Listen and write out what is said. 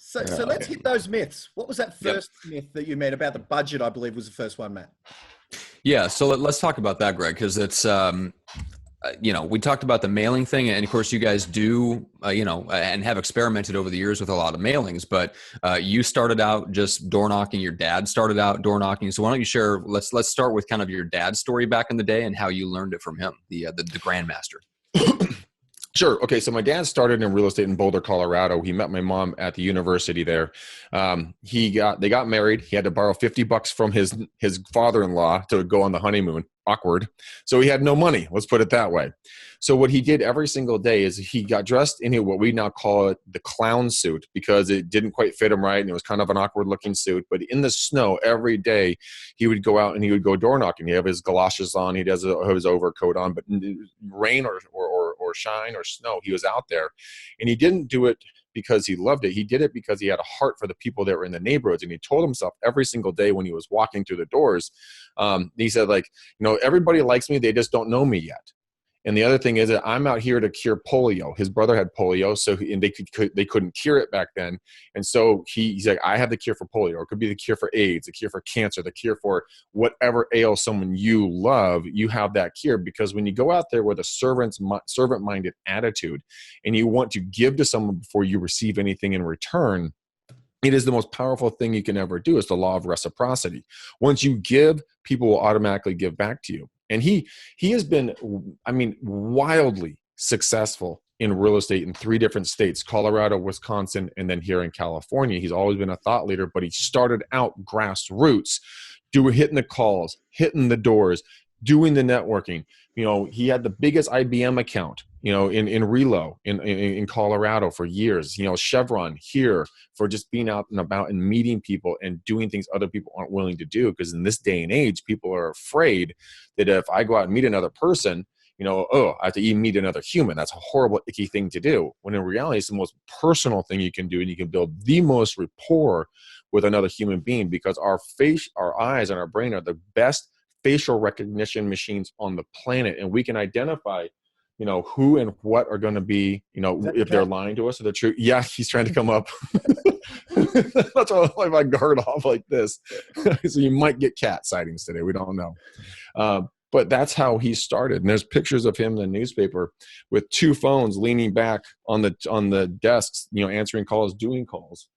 So let's hit those myths. What was that Yep. first myth that you made about the budget? I believe was the first one, Matt. Yeah. So let's talk about that, Greg, because it's, we talked about the mailing thing, and of course, you guys do, and have experimented over the years with a lot of mailings. But you started out just door knocking. Your dad started out door knocking. So why don't you share? Let's start with kind of your dad's story back in the day and how you learned it from him, the Grandmaster. Sure. Okay. So my dad started in real estate in Boulder, Colorado. He met my mom at the university there. They got married. He had to borrow $50 from his father-in-law to go on the honeymoon. Awkward. So he had no money. Let's put it that way. So what he did every single day is he got dressed in what we now call it the clown suit, because it didn't quite fit him right. And it was kind of an awkward looking suit, but in the snow every day he would go out and he would go door knocking. He have his galoshes on. He does his overcoat on, but rain or shine or snow, he was out there. And he didn't do it because he loved it. He did it because he had a heart for the people that were in the neighborhoods. And he told himself every single day when he was walking through the doors, he said, like, everybody likes me. They just don't know me yet. And the other thing is that I'm out here to cure polio. His brother had polio, and they couldn't cure it back then. And so he's like, I have the cure for polio. Or it could be the cure for AIDS, the cure for cancer, the cure for whatever ails someone you love. You have that cure, because when you go out there with a servant-minded attitude and you want to give to someone before you receive anything in return, it is the most powerful thing you can ever do. It's the law of reciprocity. Once you give, people will automatically give back to you. And he has been, wildly successful in real estate in 3 different states: Colorado, Wisconsin, and then here in California. He's always been a thought leader, but he started out grassroots, hitting the calls, hitting the doors, doing the networking. He had the biggest IBM account, in Relo in Colorado for years. Chevron here for just being out and about and meeting people and doing things other people aren't willing to do. Because in this day and age, people are afraid that if I go out and meet another person, I have to even meet another human. That's a horrible, icky thing to do. When in reality, it's the most personal thing you can do, and you can build the most rapport with another human being, because our face, our eyes, and our brain are the best facial recognition machines on the planet, and we can identify who and what are going to be, if they're lying to us or the truth. Yeah, he's trying to come up. That's why I my guard off like this. So you might get cat sightings today. We don't know. But that's how he started. And there's pictures of him in the newspaper with 2 phones leaning back on the desks, answering calls, doing calls.